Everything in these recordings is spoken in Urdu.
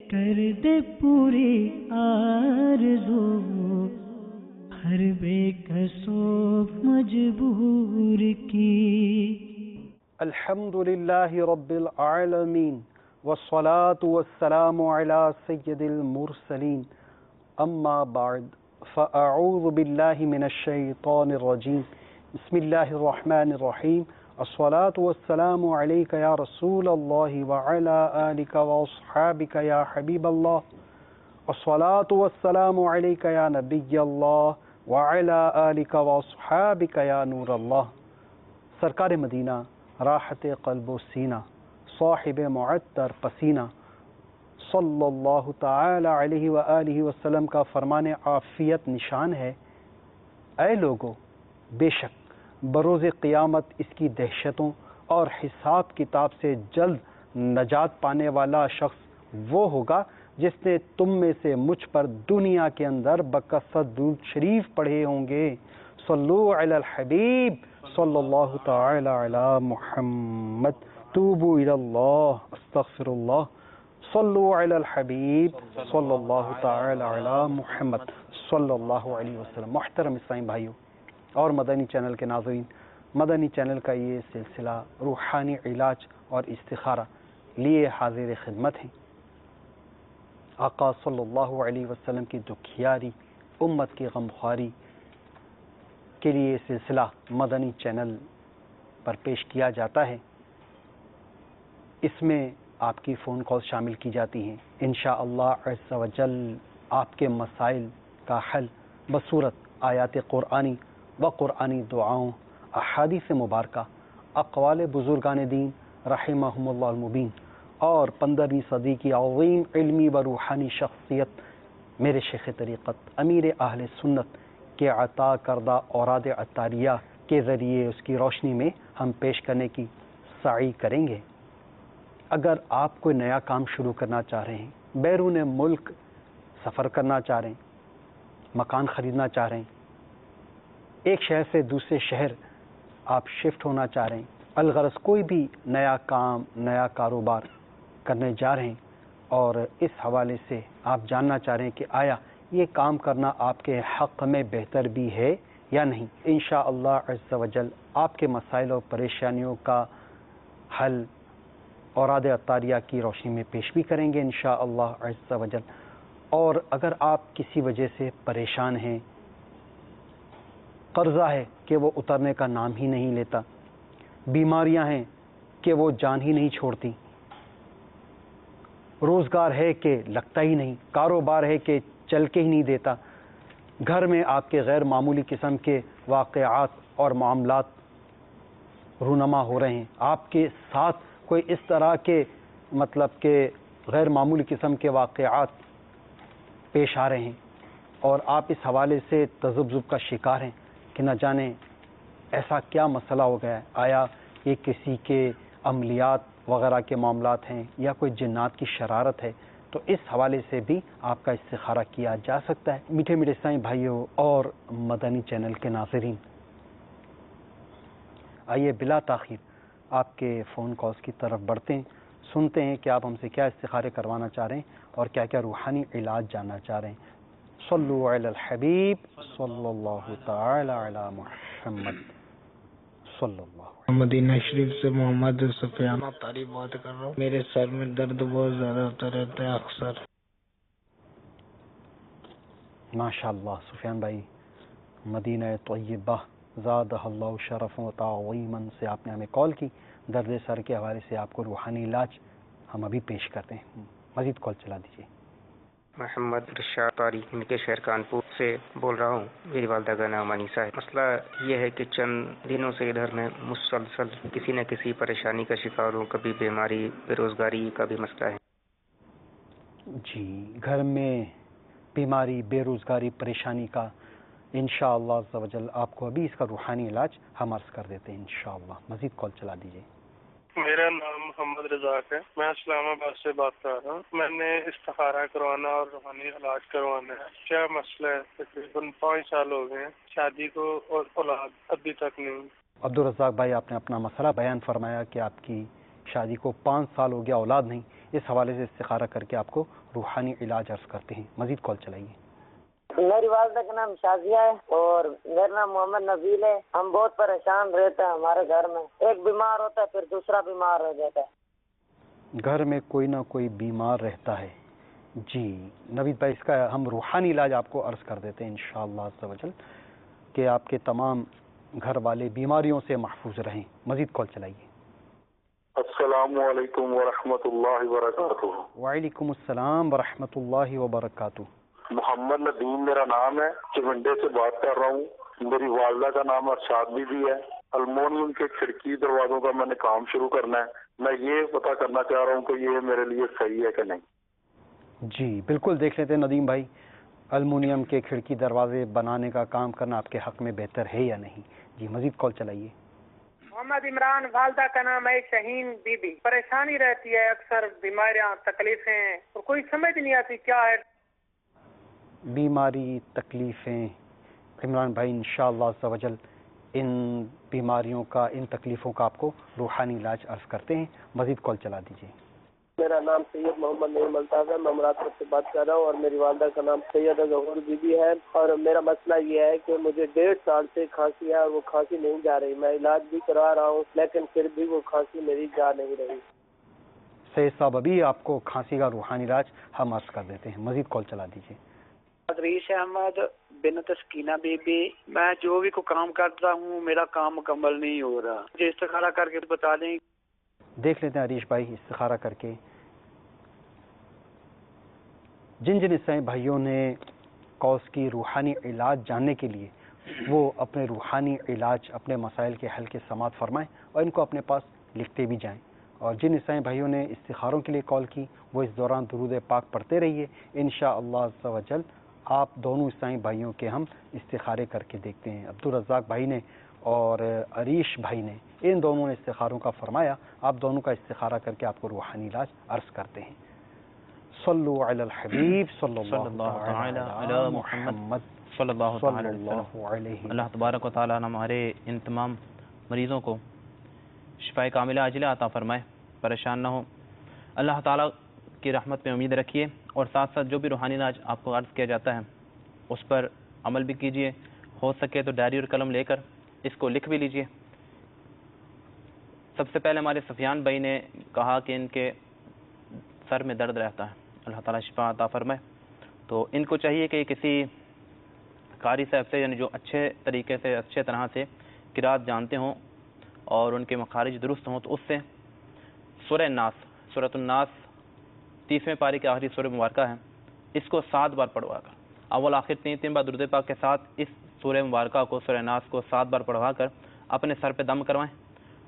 کر دے پوری آرزو ہر بے کسو مجبور کی. الحمد للہ رب العالمین والصلاة والسلام علی سید المرسلین اما بعد فاعوذ باللہ من الشیطان الرجیم بسم اللہ الرحمن الرحیم. الصلاة والسلام علیک یا رسول اللہ وعلی آلک واصحابک یا حبیب اللہ. الصلاة والسلام علیک یا نبی اللہ وعلی آلک واصحابک یا نور اللہ. سرکار مدینہ، راحت قلب و سینہ، صاحب معطر پسینہ، صلی اللہ تعالی علیہ وآلہ وسلم کا فرمان عافیت نشان ہے. اے لوگو، بے شک بروز قیامت اس کی دہشتوں اور حساب کتاب سے جلد نجات پانے والا شخص وہ ہوگا جس نے تم میں سے مجھ پر دنیا کے اندر بکثرت درود شریف پڑھے ہوں گے. صلو علی الحبیب صلی اللہ تعالی علی محمد. توبوا الی اللہ استغفر اللہ. صلو علی الحبیب صلی اللہ تعالی علی محمد صلی اللہ علیہ وسلم. محترم اسلام بھائیوں اور مدنی چینل کے ناظرین، مدنی چینل کا یہ سلسلہ روحانی علاج اور استخارہ لیے حاضر خدمت ہیں. آقا صلی اللہ علیہ وسلم کی دکھیاری، امت کی غمخواری کے لیے یہ سلسلہ مدنی چینل پر پیش کیا جاتا ہے. اس میں آپ کی فون کال شامل کی جاتی ہیں. انشاءاللہ عز و جل آپ کے مسائل کا حل بصورت آیات قرآنی و قرآنی دعاؤں، احادیث مبارکہ، اقوال بزرگان دین رحمہم اللہ المبین اور 15ویں صدی کی عظیم علمی و روحانی شخصیت میرے شیخ طریقت امیر اہل سنت کے عطا کردہ اوراد عطاریہ کے ذریعے اس کی روشنی میں ہم پیش کرنے کی سعی کریں گے. اگر آپ کوئی نیا کام شروع کرنا چاہ رہے ہیں، بیرون ملک سفر کرنا چاہ رہے ہیں، مکان خریدنا چاہ رہے ہیں، ایک شہر سے دوسرے شہر آپ شفٹ ہونا چاہ رہے ہیں، الغرض کوئی بھی نیا کام، نیا کاروبار کرنے جا رہے ہیں اور اس حوالے سے آپ جاننا چاہ رہے ہیں کہ آیا یہ کام کرنا آپ کے حق میں بہتر بھی ہے یا نہیں، انشاءاللہ عز و جل آپ کے مسائل اور پریشانیوں کا حل اوراد عطاریہ کی روشنی میں پیش بھی کریں گے انشاءاللہ عز و جل. اور اگر آپ کسی وجہ سے پریشان ہیں، قرضہ ہے کہ وہ اترنے کا نام ہی نہیں لیتا، بیماریاں ہیں کہ وہ جان ہی نہیں چھوڑتی، روزگار ہے کہ لگتا ہی نہیں، کاروبار ہے کہ چل کے ہی نہیں دیتا، گھر میں آپ کے غیر معمولی قسم کے واقعات اور معاملات رونما ہو رہے ہیں، آپ کے ساتھ کوئی اس طرح کے مطلب کہ غیر معمولی قسم کے واقعات پیش آ رہے ہیں اور آپ اس حوالے سے تذبذب کا شکار ہیں کہ نہ جانے ایسا کیا مسئلہ ہو گیا ہے، آیا یہ کسی کے عملیات وغیرہ کے معاملات ہیں یا کوئی جنات کی شرارت ہے، تو اس حوالے سے بھی آپ کا استخارہ کیا جا سکتا ہے. میٹھے میٹھے اسلامی بھائیوں اور مدنی چینل کے ناظرین، آئیے بلا تاخیر آپ کے فون کالز کی طرف بڑھتے ہیں، سنتے ہیں کہ آپ ہم سے کیا استخارے کروانا چاہ رہے ہیں اور کیا کیا روحانی علاج جاننا چاہ رہے ہیں. صلو علی الحبیب صلی اللہ تعالی علی محمد صلی اللہ علیہ. مدینہ شریف سے محمد سفیان طاری بات کر رہا ہوں. میرے سر میں درد بہت زیادہ ہوتا رہتا ہے اکثر. ماشاء اللہ سفیان بھائی، مدینہ طیبہ زادہ اللہ شرف و تعظیما سے آپ نے ہمیں کال کی. درد سر کے حوالے سے آپ کو روحانی علاج ہم ابھی پیش کرتے ہیں. مزید کال چلا دیجیے. محمد رشاد طاری ان کے شہر کانپور سے بول رہا ہوں. میری والدہ کا نام انیسہ ہے. مسئلہ یہ ہے کہ چند دنوں سے ادھر میں مسلسل کسی نہ کسی پریشانی کا شکار ہوں. کبھی بیماری، بے روزگاری کا بھی مسئلہ ہے. جی، گھر میں بیماری، بے روزگاری، پریشانی کا انشاءاللہ عز و جل آپ کو ابھی اس کا روحانی علاج ہم عرض کر دیتے ہیں انشاءاللہ. مزید کال چلا دیجیے. میرا نام محمد رزاق ہے. میں اسلام آباد سے بات کر رہا ہوں. میں نے استخارہ کروانا اور روحانی علاج کروانا ہے. کیا مسئلہ ہے؟ تقریباً 5 سال ہو گئے ہیں شادی کو اور اولاد ابھی تک نہیں. عبدالرزاق بھائی، آپ نے اپنا مسئلہ بیان فرمایا کہ آپ کی شادی کو 5 سال ہو گیا، اولاد نہیں. اس حوالے سے استخارہ کر کے آپ کو روحانی علاج عرض کرتے ہیں. مزید کال چلائیے. میری والدہ کا نام شازیہ ہے اور میرا نام محمد نبیل ہے. ہم بہت پریشان رہتے ہیں. ہمارے گھر میں ایک بیمار ہوتا ہے پھر دوسرا بیمار ہو جاتا ہے. گھر میں کوئی نہ کوئی بیمار رہتا ہے. جی نوید بھائی، اس کا ہم روحانی علاج آپ کو عرض کر دیتے ہیں انشاءاللہ عز و جل کہ آپ کے تمام گھر والے بیماریوں سے محفوظ رہیں. مزید کال چلائیے. السلام علیکم ورحمۃ اللہ وبرکاتہ. وعلیکم السلام ورحمۃ اللہ وبرکاتہ. محمد ندیم میرا نام ہے، چمنڈے سے بات کر رہا ہوں. میری والدہ کا نام ارشاد بی بی ہے. المونیم کے کھڑکی دروازوں کا میں نے کام شروع کرنا ہے. میں یہ پتہ کرنا چاہ رہا ہوں کہ یہ میرے لیے صحیح ہے کہ نہیں. جی بالکل دیکھ لیتے ہیں ندیم بھائی، المونیم کے کھڑکی دروازے بنانے کا کام کرنا آپ کے حق میں بہتر ہے یا نہیں. جی مزید کال چلائیے. محمد عمران، والدہ کا نام ہے شہین بی بی. پریشانی رہتی ہے، اکثر بیماریاں تکلیفیں اور کوئی سمجھ نہیں آتی کیا ہے. بیماری تکلیفیں عمران بھائی انشاءاللہ عز و جل ان بیماریوں کا، ان تکلیفوں کا آپ کو روحانی علاج عرض کرتے ہیں. مزید کال چلا دیجیے. میرا نام سید محمد نعیم الطاف ہے. میں مرادپور سے بات کر رہا ہوں اور میری والدہ کا نام سیدہ ظہور بی بی ہے. اور میرا مسئلہ یہ ہے کہ مجھے 1.5 سال سے کھانسی ہے اور وہ کھانسی نہیں جا رہی. میں علاج بھی کروا رہا ہوں لیکن پھر بھی وہ کھانسی میری جا نہیں رہی. سید صاحب ابھی آپ کو کھانسی کا روحانی علاج ہم عرض کر دیتے ہیں. مزید کال چلا دیجیے. ادریس احمد بن تسکینہ بی بی. میں جو بھی کو کام کرتا ہوں میرا کام مکمل نہیں ہو رہا. مجھے استخارہ کر کے بتا دیں. دیکھ لیتے ہیں عریش بھائی استخارہ کر کے. جن عیسائی بھائیوں نے کورس کی روحانی علاج جاننے کے لیے وہ اپنے روحانی علاج، اپنے مسائل کے حل کے سماعت فرمائیں اور ان کو اپنے پاس لکھتے بھی جائیں. اور جن عیسائی بھائیوں نے استخاروں کے لیے کال کی وہ اس دوران درود پاک پڑھتے رہیے. انشاءاللہ عز و جل آپ دونوں عیسائی بھائیوں کے ہم استخارے کر کے دیکھتے ہیں. عبدالرزاق بھائی نے اور عریش بھائی نے ان دونوں نے استخاروں کا فرمایا. آپ دونوں کا استخارہ کر کے آپ کو روحانی علاج عرض کرتے ہیں. صلو علی الحبیب صلی اللہ تعالی علی محمد صلی اللہ تعالی علیہ. اللہ تبارک و تعالیٰ ہمارے ان تمام مریضوں کو شفائے کاملہ عاجلہ عطا فرمائے، پریشان نہ ہو. اللہ تعالیٰ کی رحمت میں امید رکھیے اور ساتھ ساتھ جو بھی روحانی علاج آپ کو عرض کیا جاتا ہے اس پر عمل بھی کیجیے. ہو سکے تو ڈائری اور قلم لے کر اس کو لکھ بھی لیجیے. سب سے پہلے ہمارے سفیان بھائی نے کہا کہ ان کے سر میں درد رہتا ہے. اللہ تعالیٰ شفا عطا فرمائے. تو ان کو چاہیے کہ کسی قاری صاحب سے، یعنی جو اچھے طریقے سے، اچھے طرح سے قرات جانتے ہوں اور ان کے مخارج درست ہوں، تو اس سے سورہ الناس، سورۃ الناس 30ویں پارے کی آخری سورہ مبارکہ ہے، اس کو 7 بار پڑھوا کر، اول آخر 3 بار درود پاک کے ساتھ اس سورہ مبارکہ کو، سورہ الناس کو 7 بار پڑھوا کر اپنے سر پہ دم کروائیں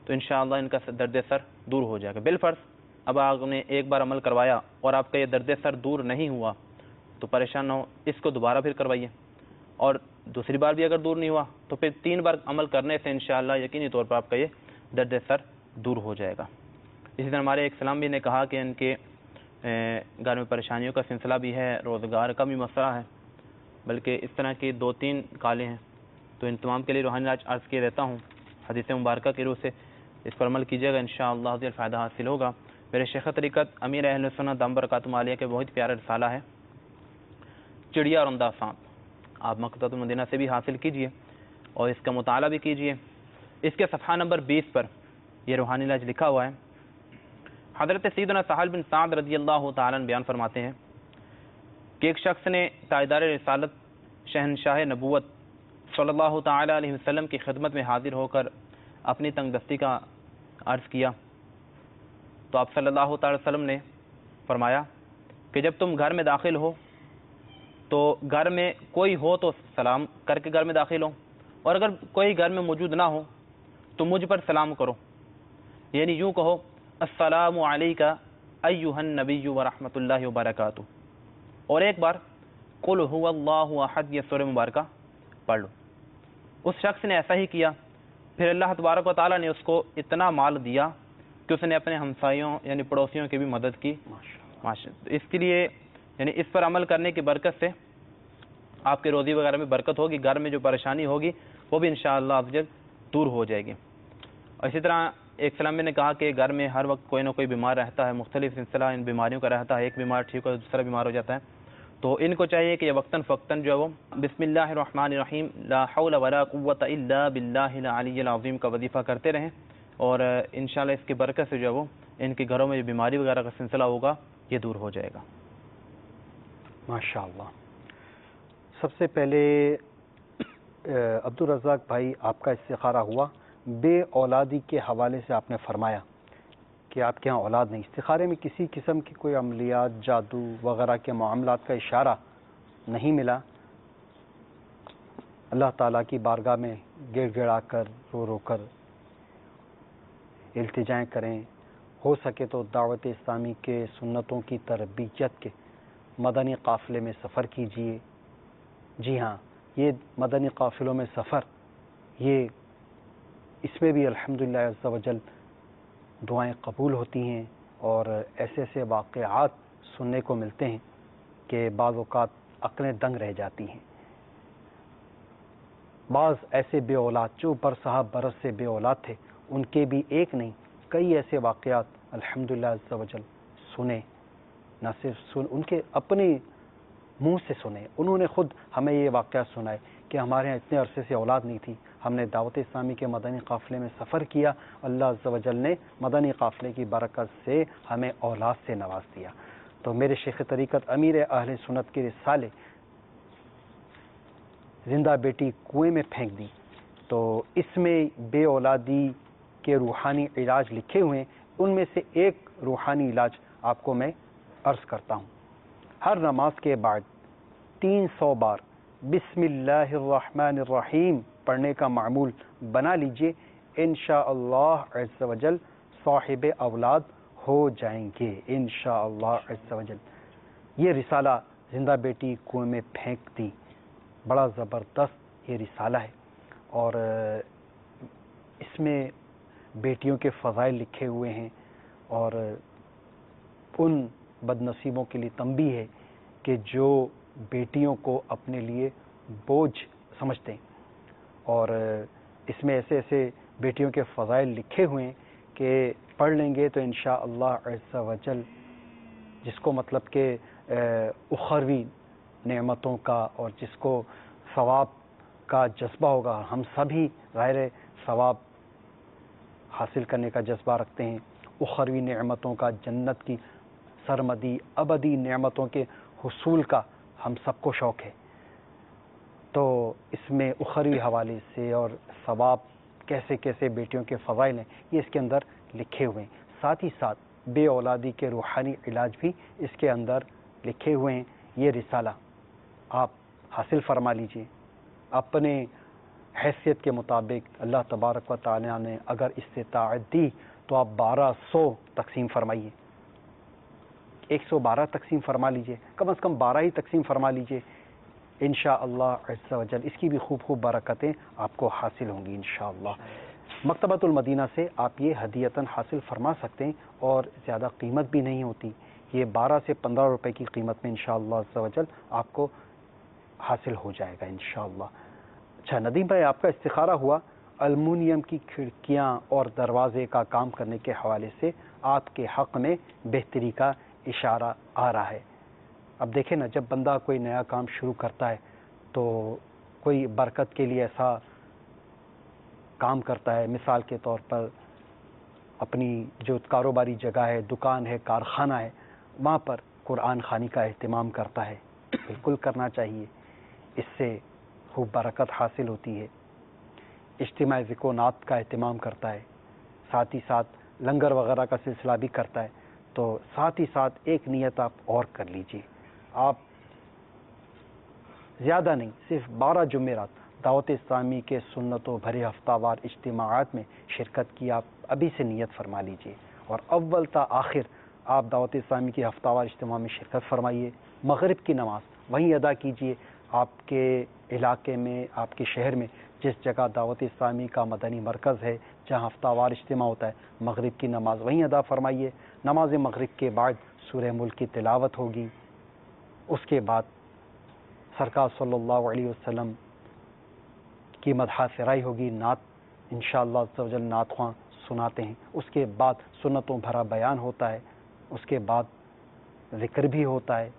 تو انشاءاللہ ان کا درد سر دور ہو جائے گا. بالفرض اب آپ نے ایک بار عمل کروایا اور آپ کا یہ درد سر دور نہیں ہوا تو پریشان نہ ہو، اس کو دوبارہ پھر کروائیے. اور دوسری بار بھی اگر دور نہیں ہوا تو پھر 3 بار عمل کرنے سے انشاءاللہ یقینی طور پر آپ کا یہ درد سر دور ہو جائے گا. اسی طرح ہمارے ایک سلام بھی نے کہا کہ ان کے گھر میں پریشانیوں کا سلسلہ بھی ہے، روزگار کا بھی مسئلہ ہے، بلکہ اس طرح کی 2-3 کالیں ہیں. تو ان تمام کے لیے روحانی علاج عرض کیے دیتا ہوں. حدیث مبارکہ کی روح سے اس پر عمل کیجیے گا، انشاءاللہ فائدہ حاصل ہوگا. میرے شیخ طریقت امیر اہل سنت دام برکاتہم عالیہ کے بہت پیارا رسالہ ہے چڑیا اور اندھا سانپ، آپ مکتبۃ المدینہ سے بھی حاصل کیجیے اور اس کا مطالعہ بھی کیجیے. اس کے صفحہ نمبر 20 پر یہ روحانی علاج لکھا ہوا ہے. حضرت سیدنا سہل بن سعد رضی اللہ تعالیٰ عنہ بیان فرماتے ہیں کہ ایک شخص نے تاجدار رسالت شہنشاہ نبوت صلی اللہ تعالیٰ علیہ وسلم کی خدمت میں حاضر ہو کر اپنی تنگ دستی کا عرض کیا تو آپ صلی اللہ تعالی وسلم نے فرمایا کہ جب تم گھر میں داخل ہو تو گھر میں کوئی ہو تو سلام کر کے گھر میں داخل ہو، اور اگر کوئی گھر میں موجود نہ ہو تو مجھ پر سلام کرو، یعنی یوں کہو السلام علیکہ ایہا النبی ورحمۃ اللہ وبرکاتہ، اور ایک بار قل هو اللہ احد یہ سورہ مبارکہ پڑھ لو. اس شخص نے ایسا ہی کیا، پھر اللہ تبارک و تعالیٰ نے اس کو اتنا مال دیا کہ اس نے اپنے ہمسایوں یعنی پڑوسیوں کی بھی مدد کی. اس کے لیے یعنی اس پر عمل کرنے کی برکت سے آپ کے روزی وغیرہ میں برکت ہوگی، گھر میں جو پریشانی ہوگی وہ بھی انشاءاللہ افضل دور ہو جائے گی. اور اسی طرح ایک سلام نے کہا کہ گھر میں ہر وقت کوئی نہ کوئی بیمار رہتا ہے، مختلف سلسلہ ان بیماریوں کا رہتا ہے، ایک بیمار ٹھیک ہو دوسرا بیمار ہو جاتا ہے، تو ان کو چاہیے کہ یہ وقتاً فوقتاً جو ہے وہ بسم اللہ الرحمن الرحیم لا حول ولا قوت الا باللہ العلی العظیم کا وظیفہ کرتے رہیں، اور انشاءاللہ اس کی برکت سے جو ہے وہ ان کے گھروں میں جو بیماری وغیرہ کا سلسلہ ہوگا یہ دور ہو جائے گا۔ ماشاءاللہ۔ سب سے پہلے عبدالرزاق بھائی آپ کا استخارہ ہوا، بے اولادی کے حوالے سے آپ نے فرمایا کہ آپ کے ہاں اولاد نہیں، استخارے میں کسی قسم کی کوئی عملیات، جادو وغیرہ کے معاملات کا اشارہ نہیں ملا، اللہ تعالیٰ کی بارگاہ میں گڑ گڑا کر رو رو کر التجائیں کریں، ہو سکے تو دعوت اسلامی کے سنتوں کی تربیت کے مدنی قافلے میں سفر کیجیے۔ جی ہاں، یہ مدنی قافلوں میں سفر، یہ اس میں بھی الحمدللہ عز و جل دعائیں قبول ہوتی ہیں، اور ایسے ایسے واقعات سننے کو ملتے ہیں کہ بعض اوقات عقلیں دنگ رہ جاتی ہیں۔ بعض ایسے بے اولاد جو برسہ برس سے بے اولاد تھے، ان کے بھی ایک نہیں کئی ایسے واقعات الحمدللہ عز و جل سنے، نہ صرف ان کے اپنے منہ سے سنے، انہوں نے خود ہمیں یہ واقعہ سنائے کہ ہمارے یہاں اتنے عرصے سے اولاد نہیں تھی، ہم نے دعوت اسلامی کے مدنی قافلے میں سفر کیا، اللہ عز و جل نے مدنی قافلے کی برکت سے ہمیں اولاد سے نواز دیا۔ تو میرے شیخ طریقت امیر اہل سنت کے رسالے زندہ بیٹی کنویں میں پھینک دی، تو اس میں بے اولادی کے روحانی علاج لکھے ہوئے ہیں، ان میں سے ایک روحانی علاج آپ کو میں عرض کرتا ہوں۔ ہر نماز کے بعد 300 بار بسم اللہ الرحمن الرحیم پڑھنے کا معمول بنا لیجئے، انشاءاللہ عز و جل صاحب اولاد ہو جائیں گے انشاءاللہ عز و جل۔ یہ رسالہ زندہ بیٹی کنویں میں پھینک دی، بڑا زبردست یہ رسالہ ہے، اور اس میں بیٹیوں کے فضائل لکھے ہوئے ہیں، اور ان بد نصیبوں کے لیے تنبیہ ہے کہ جو بیٹیوں کو اپنے لیے بوجھ سمجھتے ہیں، اور اس میں ایسے ایسے بیٹیوں کے فضائل لکھے ہوئے ہیں کہ پڑھ لیں گے تو انشاءاللہ عز و جل جس کو مطلب کہ اخروی نعمتوں کا اور جس کو ثواب کا جذبہ ہوگا، ہم سبھی غیر ثواب حاصل کرنے کا جذبہ رکھتے ہیں، اخروی نعمتوں کا، جنت کی سرمدی ابدی نعمتوں کے حصول کا ہم سب کو شوق ہے، تو اس میں اخروی حوالے سے اور ثواب کیسے کیسے بیٹیوں کے فضائل ہیں یہ اس کے اندر لکھے ہوئے ہیں، ساتھ ہی ساتھ بے اولادی کے روحانی علاج بھی اس کے اندر لکھے ہوئے ہیں۔ یہ رسالہ آپ حاصل فرما لیجئے، اپنے حیثیت کے مطابق اللہ تبارک و تعالیٰ نے اگر استطاعت دی تو آپ 1200 تقسیم فرمائیے، 112 تقسیم فرما لیجئے، کم از کم 12 ہی تقسیم فرما لیجئے، انشاءاللہ عز و جل اس کی بھی خوب خوب برکتیں آپ کو حاصل ہوں گی انشاءاللہ۔ مکتبۃ المدینہ سے آپ یہ ہدیتاً حاصل فرما سکتے ہیں، اور زیادہ قیمت بھی نہیں ہوتی، یہ 12 سے 15 روپے کی قیمت میں انشاءاللہ عز و جل آپ کو حاصل ہو جائے گا انشاءاللہ۔ اچھا ندیم بھائی، آپ کا استخارہ ہوا المونیم کی کھڑکیاں اور دروازے کا کام کرنے کے حوالے سے آپ کے حق میں بہتری کا اشارہ آ رہا ہے۔ اب دیکھیں نا، جب بندہ کوئی نیا کام شروع کرتا ہے تو کوئی برکت کے لیے ایسا کام کرتا ہے، مثال کے طور پر اپنی جو کاروباری جگہ ہے، دکان ہے، کارخانہ ہے، وہاں پر قرآن خوانی کا اہتمام کرتا ہے، بالکل کرنا چاہیے، اس سے خوب برکت حاصل ہوتی ہے۔ اجتماع ذکر و نعت کا اہتمام کرتا ہے، ساتھ ہی ساتھ لنگر وغیرہ کا سلسلہ بھی کرتا ہے، تو ساتھ ہی ساتھ ایک نیت آپ اور کر لیجئے، آپ زیادہ نہیں، صرف 12 جمعرات دعوت اسلامی کے سنتوں بھرے ہفتہ وار اجتماعات میں شرکت کی آپ ابھی سے نیت فرما لیجئے، اور اول تا آخر آپ دعوت اسلامی کی ہفتہ وار اجتماع میں شرکت فرمائیے، مغرب کی نماز وہیں ادا کیجئے، آپ کے علاقے میں، آپ کے شہر میں جس جگہ دعوت اسلامی کا مدنی مرکز ہے جہاں ہفتہ وار اجتماع ہوتا ہے، مغرب کی نماز وہیں ادا فرمائیے، نماز مغرب کے بعد سورہ ملک کی تلاوت ہوگی، اس کے بعد سرکار صلی اللہ علیہ وسلم کی مدح سرائی ہوگی، نعت انشاءاللہ عز و جل نعت خواں سناتے ہیں، اس کے بعد سنتوں بھرا بیان ہوتا ہے، اس کے بعد ذکر بھی ہوتا ہے،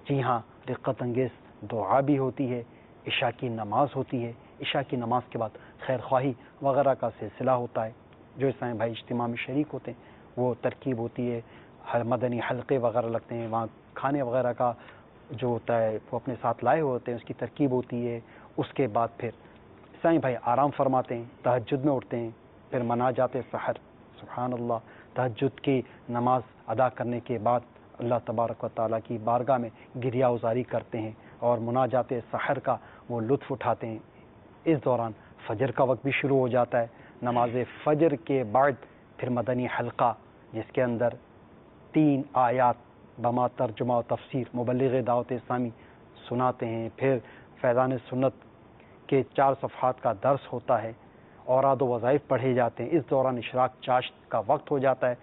جی ہاں رقت انگیز دعا بھی ہوتی ہے، عشاء کی نماز ہوتی ہے، عشاء کی نماز کے بعد خیر خواہی وغیرہ کا سلسلہ ہوتا ہے، جو اسلامی بھائی اجتماع میں شریک ہوتے ہیں وہ ترکیب ہوتی ہے، مدنی حلقے وغیرہ لگتے ہیں، وہاں کھانے وغیرہ کا جو ہوتا ہے وہ اپنے ساتھ لائے ہوتے ہیں، اس کی ترکیب ہوتی ہے، اس کے بعد پھر اسلامی بھائی آرام فرماتے ہیں، تہجد میں اٹھتے ہیں، پھر مناجات سحر، سبحان اللہ، تہجد کی نماز ادا کرنے کے بعد اللہ تبارک و تعالیٰ کی بارگاہ میں گریہ ازاری کرتے ہیں اور مناجات سحر کا وہ لطف اٹھاتے ہیں۔ اس دوران فجر کا وقت بھی شروع ہو جاتا ہے، نماز فجر کے بعد پھر مدنی حلقہ جس کے اندر 3 آیات بما ترجمہ و تفسیر مبلغ دعوت اسلامی سناتے ہیں، پھر فیضان سنت کے 4 صفحات کا درس ہوتا ہے، اوراد و وظائف پڑھے جاتے ہیں۔ اس دوران اشراق چاشت کا وقت ہو جاتا ہے،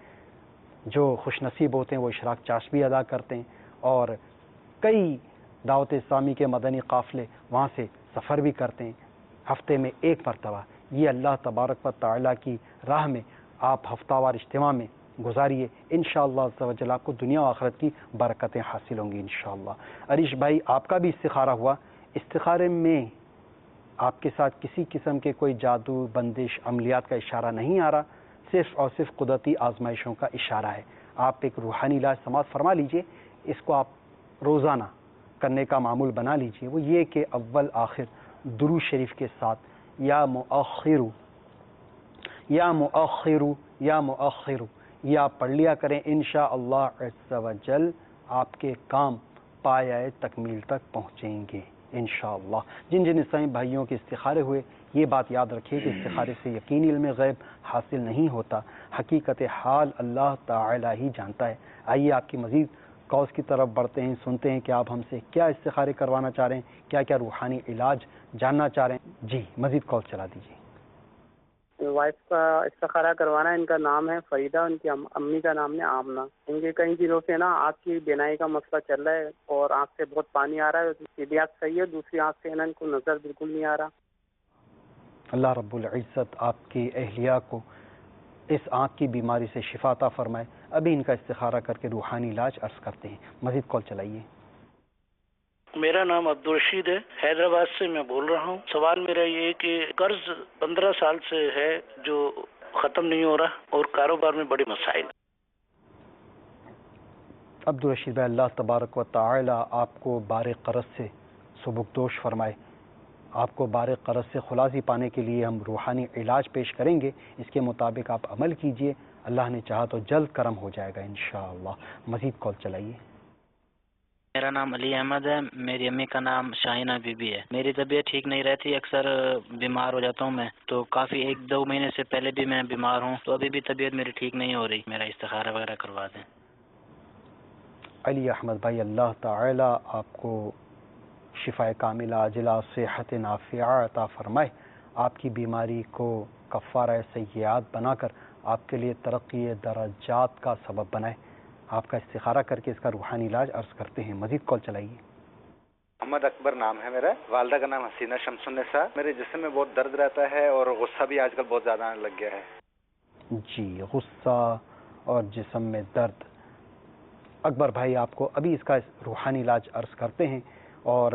جو خوش نصیب ہوتے ہیں وہ اشراق چاشت بھی ادا کرتے ہیں، اور کئی دعوت اسلامی کے مدنی قافلے وہاں سے سفر بھی کرتے ہیں۔ ہفتے میں 1 مرتبہ یہ اللہ تبارک و تعالیٰ کی راہ میں آپ ہفتہ وار اجتماع میں گزاریے، انشاءاللہ عز و جل آپ کو دنیا و آخرت کی برکتیں حاصل ہوں گی انشاءاللہ۔ عریش بھائی آپ کا بھی استخارہ ہوا، استخارے میں آپ کے ساتھ کسی قسم کے کوئی جادو بندش عملیات کا اشارہ نہیں آ رہا، صرف اور صرف قدرتی آزمائشوں کا اشارہ ہے۔ آپ ایک روحانی علاج سماعت فرما لیجئے، اس کو آپ روزانہ کرنے کا معمول بنا لیجئے، وہ یہ کہ اول آخر درود شریف کے ساتھ یا مؤخر یا مؤخر یا مؤخر یہ آپ پڑھ لیا کریں، انشاءاللہ عز و جل آپ کے کام پایہ تکمیل تک پہنچیں گے انشاءاللہ۔ جن جن اسلامی بھائیوں کے استخارے ہوئے یہ بات یاد رکھیے کہ استخارے سے یقینی علم غیب حاصل نہیں ہوتا، حقیقت حال اللہ تعالی ہی جانتا ہے۔ آئیے آپ کی مزید کالز کی طرف بڑھتے ہیں، سنتے ہیں کہ آپ ہم سے کیا استخارے کروانا چاہ رہے ہیں، کیا کیا روحانی علاج جاننا چاہ رہے ہیں۔ جی مزید کال چلا دیجیے۔ وائف کا استخارہ کروانا ہے، ان کا نام ہے فریدہ، ان کی امی کا نام ہے آمنہ۔ ان کے کئی دنوں سے نا آنکھ کی بینائی کا مسئلہ چل رہا ہے اور آنکھ سے بہت پانی آ رہا ہے، سیدھی آنکھ صحیح ہے، دوسری آنکھ سے نا ان کو نظر بالکل نہیں آ رہا۔ اللہ رب العزت آپ کی اہلیہ کو اس آنکھ کی بیماری سے شفا عطا فرمائے۔ ابھی ان کا استخارہ کر کے روحانی علاج عرض کرتے ہیں، مزید کال چلائیے۔ میرا نام عبدالرشید ہے، حیدرآباد سے میں بول رہا ہوں۔ سوال میرا یہ ہے کہ قرض 15 سال سے ہے جو ختم نہیں ہو رہا اور کاروبار میں بڑے مسائل۔ عبدالرشید بھائی اللہ تبارک و تعالی آپ کو بار قرض سے سبکدوش فرمائے، آپ کو بار قرض سے خلاصی پانے کے لیے ہم روحانی علاج پیش کریں گے، اس کے مطابق آپ عمل کیجئے، اللہ نے چاہا تو جلد کرم ہو جائے گا انشاءاللہ۔ مزید کال چلائیے۔ میرا نام علی احمد ہے، میری امی کا نام شاہینہ بی بی ہے۔ میری طبیعت ٹھیک نہیں رہتی، اکثر بیمار ہو جاتا ہوں میں، تو کافی 1-2 مہینے سے پہلے بھی میں بیمار ہوں، تو ابھی بھی طبیعت میری ٹھیک نہیں ہو رہی، میرا استخارہ وغیرہ کروا دیں۔ علی احمد بھائی اللہ تعالی آپ کو شفا کاملہ عاجلہ صحت نافعہ عطا فرمائے، آپ کی بیماری کو کفارہ سیئات بنا کر آپ کے لیے ترقی درجات کا سبب بنائے۔ آپ کا استخارہ کر کے اس کا روحانی علاج عرض کرتے ہیں، مزید کال چلائیے۔ محمد اکبر نام ہے میرا، والدہ کا نام حسینہ شمس النساء۔ میرے جسم میں بہت درد رہتا ہے اور غصہ بھی آج کل بہت زیادہ آنے لگ گیا ہے۔ جی غصہ اور جسم میں درد، اکبر بھائی آپ کو ابھی اس کا روحانی علاج عرض کرتے ہیں، اور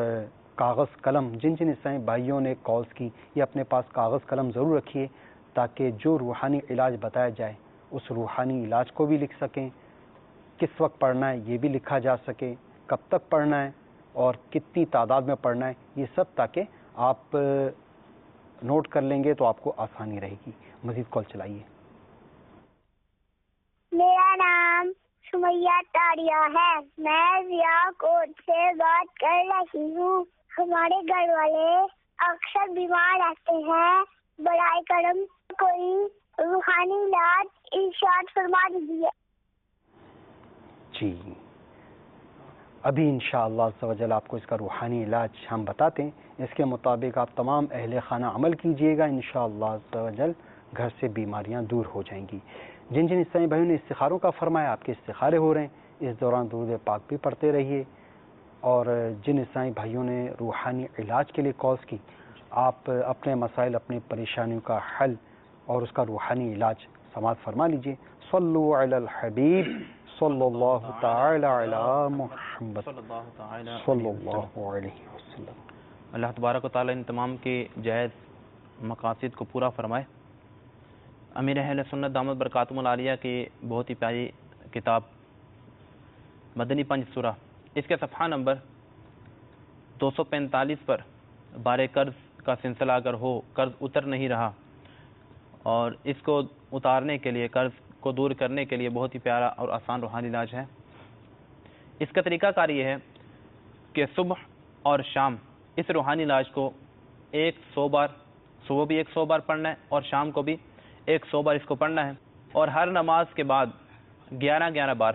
کاغذ قلم جن جن اسلامی بھائیوں نے کالز کی یہ اپنے پاس کاغذ قلم ضرور رکھیے، تاکہ جو روحانی علاج بتایا جائے اس روحانی علاج کو بھی لکھ سکیں، کس وقت پڑھنا ہے یہ بھی لکھا جا سکے، کب تک پڑھنا ہے اور کتنی تعداد میں پڑھنا ہے، یہ سب تاکہ آپ نوٹ کر لیں گے تو آپ کو آسانی رہے گی۔ مزید کال چلائیے۔ میرا نام سمیہ تاریہ ہے، میں ضیا کوٹ سے بات کر رہی ہوں۔ ہمارے گھر والے اکثر بیمار رہتے ہیں، برائے کرم کوئی روحانی علاج ارشاد فرما دیجیے۔ جی ابھی انشاءاللہ عز و جل آپ کو اس کا روحانی علاج ہم بتاتے ہیں، اس کے مطابق آپ تمام اہل خانہ عمل کیجئے گا، انشاءاللہ عز و جل گھر سے بیماریاں دور ہو جائیں گی۔ جن جن اسلامی بھائیوں نے استخاروں کا فرمایا آپ کے استخارے ہو رہے ہیں، اس دوران درود پاک بھی پڑھتے رہیے، اور جن اسلامی بھائیوں نے روحانی علاج کے لیے کالز کی، آپ اپنے مسائل اپنی پریشانیوں کا حل اور اس کا روحانی علاج سماعت فرما لیجیے. صلو علی الحبیب صلی اللہ تعالی علی محمد صلی اللہ علیہ وسلم. اللہ تبارک و تعالیٰ ان تمام کے جائز مقاصد کو پورا فرمائے. امیر اہل سنت دامت برکاتہم العالیہ کی بہت ہی پیاری کتاب مدنی پنج سورہ، اس کے صفحہ نمبر 245 پر بارے قرض کا سلسلہ اگر ہو، قرض اتر نہیں رہا، اور اس کو اتارنے کے لیے، قرض کو دور کرنے کے لیے بہت ہی پیارا اور آسان روحانی علاج ہے. اس کا طریقہ کار یہ ہے کہ صبح اور شام اس روحانی علاج کو 100 بار، صبح بھی 100 بار پڑھنا ہے اور شام کو بھی 100 بار اس کو پڑھنا ہے، اور ہر نماز کے بعد 11 بار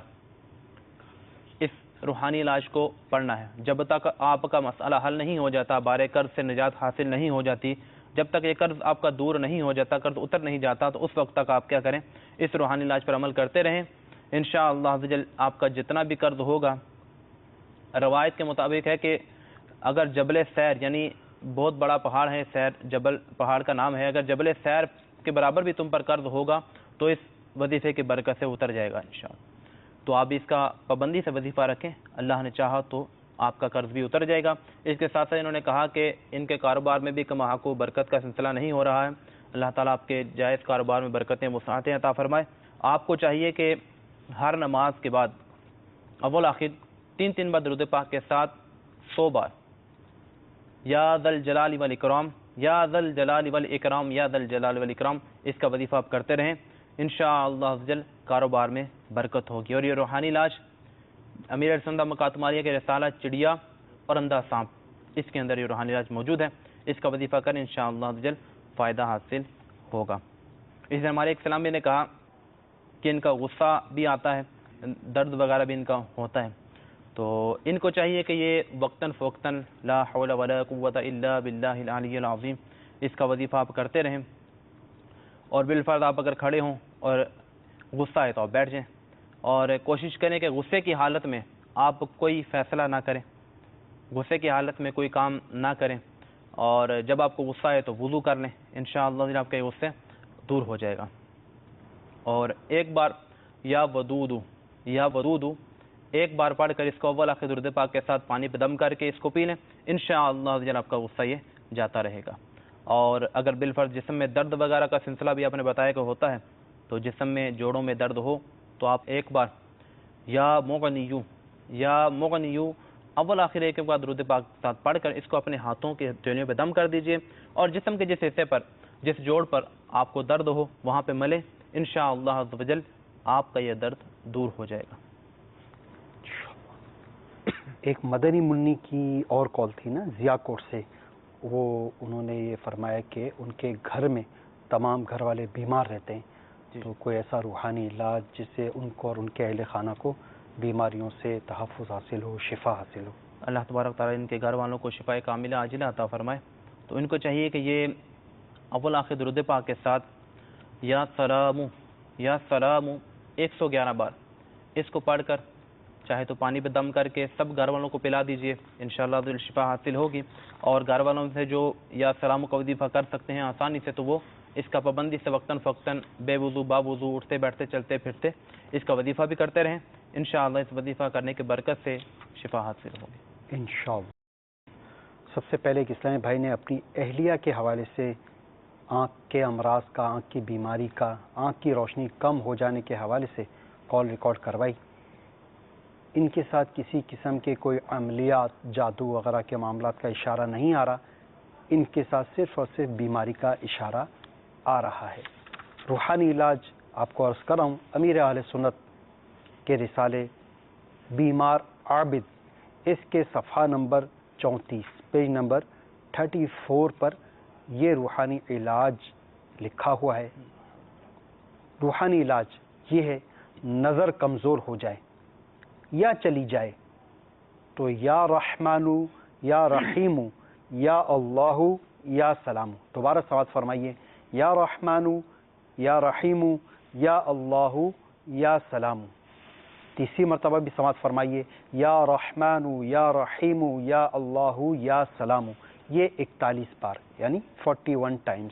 اس روحانی علاج کو پڑھنا ہے. جب تک آپ کا مسئلہ حل نہیں ہو جاتا، بارے قرض سے نجات حاصل نہیں ہو جاتی، جب تک یہ قرض آپ کا دور نہیں ہو جاتا، قرض اتر نہیں جاتا، تو اس وقت تک آپ کیا کریں، اس روحانی علاج پر عمل کرتے رہیں. انشاءاللہ عز و جل آپ کا جتنا بھی قرض ہوگا، روایت کے مطابق ہے کہ اگر جبل سیر، یعنی بہت بڑا پہاڑ ہے سیر، جبل پہاڑ کا نام ہے، اگر جبل سیر کے برابر بھی تم پر قرض ہوگا تو اس وظیفے کی برکت سے اتر جائے گا انشاءاللہ. تو آپ اس کا پابندی سے وظیفہ رکھیں، اللہ نے چاہا تو آپ کا قرض بھی اتر جائے گا. اس کے ساتھ ساتھ انہوں نے کہا کہ ان کے کاروبار میں بھی کما حق و برکت کا سلسلہ نہیں ہو رہا ہے. اللہ تعالیٰ آپ کے جائز کاروبار میں برکتیں وسعتیں عطا فرمائے. آپ کو چاہیے کہ ہر نماز کے بعد اول آخر 3 بار درود پاک کے ساتھ 100 بار یا ذا الجلال والاکرام، یا ذا الجلال والاکرام، یا ذا الجلال والاکرام، اس کا وظیفہ آپ کرتے رہیں. انشاءاللہ عز و جل کاروبار میں برکت ہوگی. اور یہ روحانی علاج امیر اہل سنت مکاتم عالیہ کے رسالہ چڑیا اور اندھا سانپ، اس کے اندر یہ روحانی علاج موجود ہے. اس کا وظیفہ کریں، انشاءاللہ عز و جل فائدہ حاصل ہوگا. اس لیے ہمارے ایک اسلامی نے کہا کہ ان کا غصہ بھی آتا ہے، درد وغیرہ بھی ان کا ہوتا ہے، تو ان کو چاہیے کہ یہ وقتاً فوقتاً لا حول ولا قوت الا باللہ العلی العظیم اس کا وظیفہ آپ کرتے رہیں. اور بالفرض آپ اگر کھڑے ہوں اور غصہ ہے تو آپ بیٹھ جائیں، اور کوشش کریں کہ غصے کی حالت میں آپ کوئی فیصلہ نہ کریں، غصے کی حالت میں کوئی کام نہ کریں، اور جب آپ کو غصہ ہے تو وضو کر لیں، انشاءاللہ آپ کے غصے دور ہو جائے گا. اور ایک بار یا ودودو ایک بار پڑھ کر اس کو اول آخر درود پاک کے ساتھ پانی پہ دم کر کے اس کو پی لیں، انشاءاللہ آپ کا غصہ یہ جاتا رہے گا. اور اگر بالفرض جسم میں درد وغیرہ کا سلسلہ بھی آپ نے بتایا کہ ہوتا ہے، تو جسم میں جوڑوں میں درد ہو تو آپ ایک بار یا مغنیو اول آخر ایک بار درود پاک کے ساتھ پڑھ کر اس کو اپنے ہاتھوں کے جوڑوں پہ دم کر دیجئے، اور جسم کے جس حصے پر، جس جوڑ پر آپ کو درد ہو وہاں پہ ملیں، انشاءاللہ عز و جل آپ کا یہ درد دور ہو جائے گا. ایک مدنی منی کی اور کال تھی نا ضیاء کوٹ سے، وہ انہوں نے یہ فرمایا کہ ان کے گھر میں تمام گھر والے بیمار رہتے ہیں، تو کوئی ایسا روحانی علاج جس سے ان کو اور ان کے اہل خانہ کو بیماریوں سے تحفظ حاصل ہو، شفا حاصل ہو. اللہ تبارک تعالیٰ ان کے گھر والوں کو شفا کاملہ عاجلہ عطا فرمائے. تو ان کو چاہیے کہ یہ اول آخر درود پاک کے ساتھ یا سلامو 111 بار اس کو پڑھ کر، چاہے تو پانی پہ دم کر کے سب گھر والوں کو پلا دیجئے، انشاءاللہ شفا حاصل ہوگی. اور گھر والوں سے جو یا سلام کا وظیفہ کر سکتے ہیں آسانی سے، تو وہ اس کا پابندی سے وقتاً فوقتاً بے وضو با وضو اٹھتے بیٹھتے چلتے پھرتے اس کا وظیفہ بھی کرتے رہیں. انشاءاللہ اس وظیفہ کرنے کی برکت سے شفا حاصل ہوگی انشاءاللہ. سب سے پہلے ایک اسلامی بھائی نے اپنی اہلیہ کے حوالے سے آنکھ کے امراض کا، آنکھ کی بیماری کا، آنکھ کی روشنی کم ہو جانے کے حوالے سے کال ریکارڈ کروائی. ان کے ساتھ کسی قسم کے کوئی عملیات، جادو وغیرہ کے معاملات کا اشارہ نہیں آ رہا، ان کے ساتھ صرف اور صرف بیماری کا اشارہ آ رہا ہے. روحانی علاج آپ کو عرض کر رہا ہوں، امیر اہل سنت کے رسالے بیمار عابد، اس کے صفحہ نمبر 34 پیج نمبر 34 پر یہ روحانی علاج لکھا ہوا ہے. روحانی علاج یہ ہے، نظر کمزور ہو جائے یا چلی جائے تو یا رحمانو یا رحیمو یا اللہ یا سلامو. دوبارہ سماعت فرمائیے، یا رحمانو یا رحیمو یا اللہ یا سلامو. تیسری مرتبہ بھی سماعت فرمائیے، یا رحمانو یا رحیمو یا اللہ یا سلامو. یہ 41 بار یعنی 41 ٹائمز.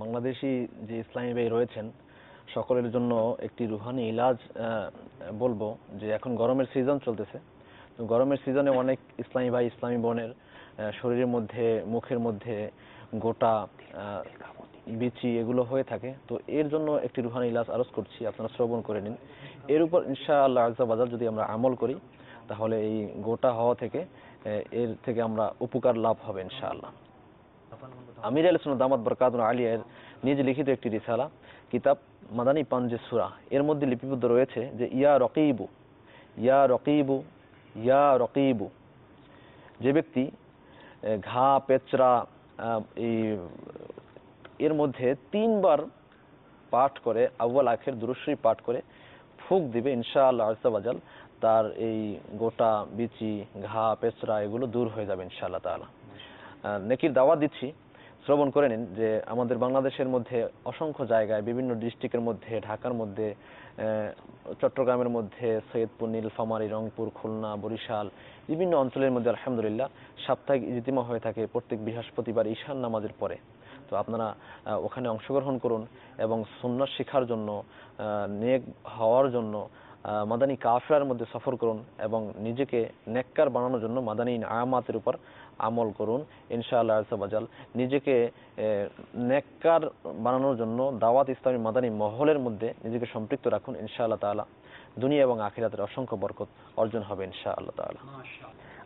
বাংলাদেশি যে ইসলামী ভাই রয়েছেন সকলের জন্য একটি রুহানি ইলাজ বলবো, যে এখন গরমের সিজন চলতেছে, তো গরমের সিজনে অনেক ইসলামী ভাই ইসলামী বোনের শরীরের মধ্যে মুখের মধ্যে গোটা বিচি এগুলো হয়ে থাকে। তো এর জন্য একটি রুহানি ইলাজ আরজ করছি, আপনারা শ্রবণ করে নিন। এর উপর ইনশাআল্লাহ আযজা ওয়া জাল যদি আমরা আমল করি তাহলে এই গোটা হওয়া থেকে এর থেকে আমরা উপকার লাভ হবে ইনশাআল্লাহ। আমির আহলে সুন্নাত দামাত বরকাতুহু আলিয়ার নিজে লিখিত একটি রিসালা কিতাব মাদানী পাঞ্জে সূরা, এর মধ্যে লিপিবদ্ধ রয়েছে যে ইয়া রকিবু ইয়া রকিবু ইয়া রকিবু, যে ব্যক্তি ঘা পেচরা এর মধ্যে 3 বার পাঠ করে আউয়াল আখির দুরূদ শরীফ পাঠ করে ফুঁক দিবে ইনশাআল্লাহ আযজা ওয়া জাল, তার এই গোটা বিচি ঘা পেচরা এগুলো দূর হয়ে যাবে ইনশাআল্লাহ তাআলা। নেকির দাওয়াত দিচ্ছি, শ্রবণ করে নিন যে আমাদের বাংলাদেশের মধ্যে অসংখ্য জায়গায় বিভিন্ন ডিস্ট্রিক্টের মধ্যে, ঢাকার মধ্যে, চট্টগ্রামের মধ্যে, সৈয়দপুর, নীলফামারী, রংপুর, খুলনা, বরিশাল বিভিন্ন অঞ্চলের মধ্যে আলহামদুলিল্লাহ সাপ্তাহিক ইজতিমা হয়ে থাকে প্রত্যেক বৃহস্পতিবার ঈশান নামাজের পরে। তো আপনারা ওখানে অংশগ্রহণ করুন এবং সুন্নাত শিখার জন্য, নেক হওয়ার জন্য মাদানী কাফেলার মধ্যে সফর করুন এবং নিজেকে নেককার বানানোর জন্য মাদানী আয়ামাতের উপর আমল করুন ইনশাআল্লাহ আযজা ওয়া জাল। নিজেকে নেককার বানানোর জন্য দাওয়াত ইসলামী মাদানী মহলের মধ্যে নিজেকে সম্পৃক্ত রাখুন ইনশাআল্লাহ তাআলা। দুনিয়া এবং আখিরাতের অসংখ্য বরকত অর্জন হবে ইনশাআল্লাহ তাআলা।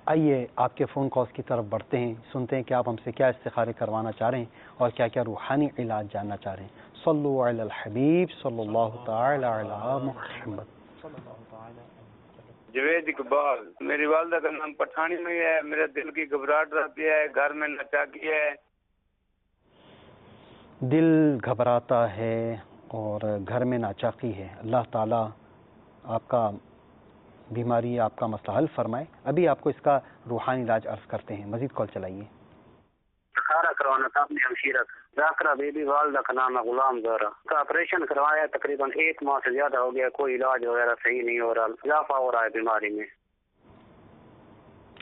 آئیے آپ کے فون کالز کی طرف بڑھتے ہیں، سنتے ہیں کہ آپ ہم سے کیا استخارے کروانا چاہ رہے ہیں اور کیا کیا روحانی علاج جاننا چاہ رہے ہیں۔ صلو علی الحبیب صلی اللہ تعالی علی محمد۔ جوید اقبال، میری والدہ کا نام پٹھانی میں ہے، میرے دل کی گھبراہٹ رہتی ہے، گھر میں ناچاکی ہے۔ دل گھبراتا ہے اور گھر میں ناچاکی ہے، اللہ تعالیٰ آپ کا بیماری، آپ کا مسئلہ حل فرمائے۔ ابھی آپ کو اس کا روحانی علاج عرض کرتے ہیں، مزید کال چلائیے۔ استخارہ کروانا تھا اپنی ہمشیرہ کا، ذاکرہ بی بی، والدہ کا نام ہے غلام زہرا، کا آپریشن کروایا تقریباً 1 ماہ سے زیادہ ہو گیا، کوئی علاج وغیرہ صحیح نہیں ہو رہا، اضافہ ہو رہا ہے بیماری میں۔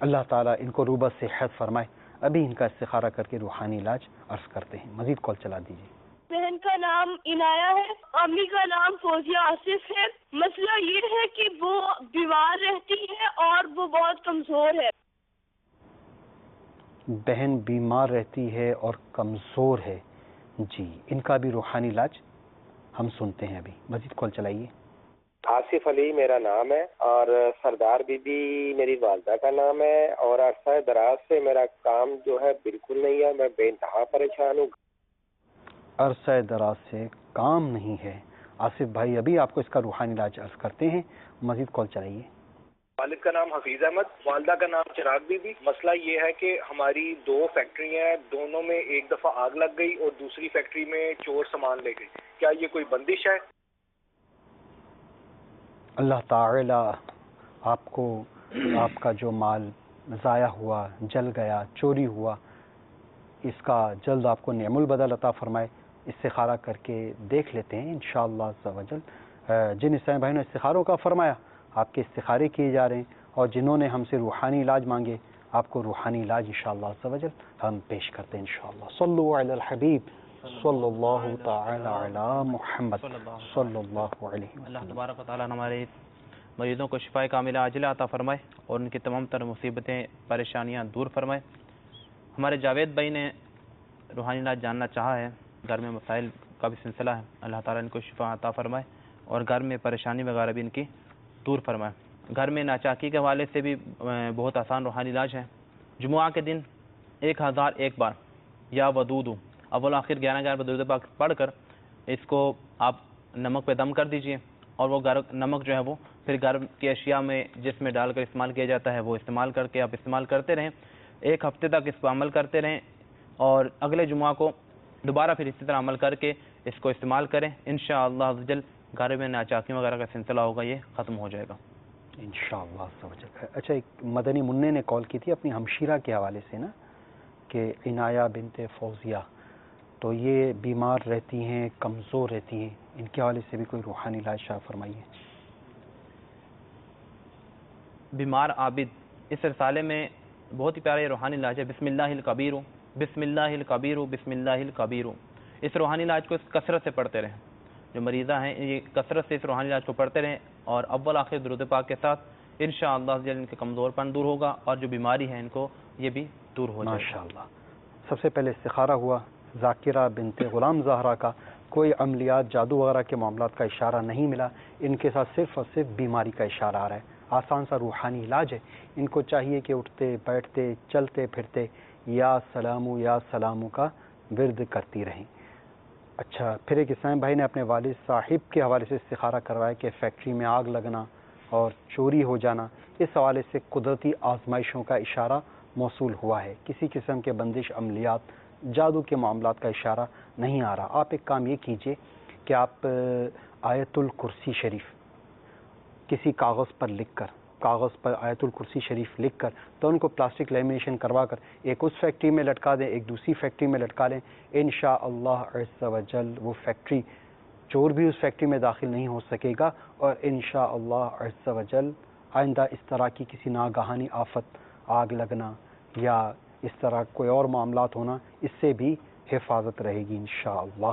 اللہ تعالیٰ ان کو روبہ صحت فرمائے۔ ابھی ان کا استخارہ کر کے روحانی علاج عرض کرتے ہیں، مزید کال چلا دیجیے۔ بہن کا نام عنایہ ہے، امی کا نام فوزیہ آصف ہے۔ مسئلہ یہ ہے کہ وہ بیمار رہتی ہے اور وہ بہت کمزور ہے۔ بہن بیمار رہتی ہے اور کمزور ہے، جی ان کا بھی روحانی علاج ہم سنتے ہیں ابھی، مزید کال چلائیے۔ آصف علی میرا نام ہے اور سردار بی بی میری والدہ کا نام ہے، اور عرصہ دراز سے میرا کام جو ہے بالکل نہیں ہے، میں بے انتہا پریشان ہوں۔ عرصہ دراز سے کام نہیں ہے، آصف بھائی ابھی آپ کو اس کا روحانی علاج عرض کرتے ہیں، مزید کال چلائیے۔ والد کا نام حفیظ احمد، والدہ کا نام چراغ بی بی۔ مسئلہ یہ ہے کہ ہماری 2 فیکٹریاں ہیں، دونوں میں ایک دفعہ آگ لگ گئی اور دوسری فیکٹری میں چور سامان لے گئے، کیا یہ کوئی بندش ہے؟ اللہ تعالی آپ کو آپ کا جو مال ضائع ہوا، جل گیا، چوری ہوا، اس کا جلد آپ کو نعم البدل عطا فرمائے۔ استخارہ کر کے دیکھ لیتے ہیں انشاءاللہ عز و جل۔ جن اسلامی بھائیوں نے استخاروں کا فرمایا، آپ کے استخارے کیے جا رہے ہیں، اور جنہوں نے ہم سے روحانی علاج مانگے، آپ کو روحانی علاج انشاءاللہ عز و جل ہم پیش کرتے ہیں انشاءاللہ۔ صلو علی الحبیب صلی اللہ تعالی علی محمد صلی اللہ علیہ وسلم۔ اللہ تبارک و تعالیٰ ہمارے مریضوں کو شفا کاملہ عاجلہ عطا فرمائے اور ان کی تمام تر مصیبتیں، پریشانیاں دور فرمائے۔ ہمارے جاوید بھائی نے روحانی علاج جاننا چاہا ہے، گھر میں مسائل کا بھی سلسلہ ہے، اللہ تعالیٰ ان کو شفا عطا فرمائے اور گھر میں پریشانی وغیرہ بھی ان کی دور فرمائے۔ گھر میں ناچاکی کے حوالے سے بھی بہت آسان روحانی علاج ہے۔ جمعہ کے دن 1001 بار یا ودود اول آخر 11 درود پاک پڑھ کر اس کو آپ نمک پہ دم کر دیجئے، اور وہ نمک جو ہے وہ پھر گھر کی اشیاء میں جس میں ڈال کر استعمال کیا جاتا ہے وہ استعمال کر کے آپ استعمال کرتے رہیں، 1 ہفتے تک اس پر عمل کرتے رہیں، اور اگلے جمعہ کو دوبارہ پھر اسی طرح عمل کر کے اس کو استعمال کریں، انشاءاللہ عز و جل گھر میں ناچاکی وغیرہ کا سلسلہ ہوگا یہ ختم ہو جائے گا انشاءاللہ عز و جل۔ اچھا، ایک مدنی منع نے کال کی تھی اپنی ہمشیرہ کے حوالے سے نا، کہ عنایہ بنت فوزیہ، تو یہ بیمار رہتی ہیں، کمزور رہتی ہیں، ان کے حوالے سے بھی کوئی روحانی علاج شاہ فرمائیے۔ بیمار عابد، اس رسالے میں بہت ہی پیارا روحانی علاج ہے، بسم اللہ الکبیر بسم اللہ الکبیر بسم اللہ الکبیر۔ اس روحانی علاج کو کثرت سے پڑھتے رہیں، جو مریضہ ہیں یہ کثرت سے اس روحانی علاج کو پڑھتے رہیں، اور اول آخر درود پاک کے ساتھ انشاءاللہ ان کے کمزور پن دور ہوگا اور جو بیماری ہے ان کو یہ بھی دور ہو جائے گا ماشاءاللہ۔ سب سے پہلے استخارہ ہوا ذاکرہ بنت غلام زہرا کا، کوئی عملیات، جادو وغیرہ کے معاملات کا اشارہ نہیں ملا، ان کے ساتھ صرف اور صرف بیماری کا اشارہ آ رہا ہے، آسان سا روحانی علاج ہے۔ ان کو چاہیے کہ اٹھتے بیٹھتے چلتے پھرتے یا سلامو کا ورد کرتی رہیں۔ اچھا، پھر ایک اسلام بھائی نے اپنے والد صاحب کے حوالے سے استخارہ کروایا کہ فیکٹری میں آگ لگنا اور چوری ہو جانا، اس حوالے سے قدرتی آزمائشوں کا اشارہ موصول ہوا ہے، کسی قسم کے بندش، عملیات، جادو کے معاملات کا اشارہ نہیں آ رہا۔ آپ ایک کام یہ کیجئے کہ آپ آیت الکرسی شریف کسی کاغذ پر لکھ کر، کاغذ پر آیت الکرسی شریف لکھ کر تو ان کو پلاسٹک لیمینیشن کروا کر ایک اس فیکٹری میں لٹکا دیں، ایک دوسری فیکٹری میں لٹکا لیں، انشاءاللہ عز و جل وہ فیکٹری، چور بھی اس فیکٹری میں داخل نہیں ہو سکے گا، اور انشاءاللہ عز و جل آئندہ اس طرح کی کسی ناگہانی آفت، آگ لگنا یا اس طرح کوئی اور معاملات ہونا، اس سے بھی حفاظت رہے گی انشاءاللہ۔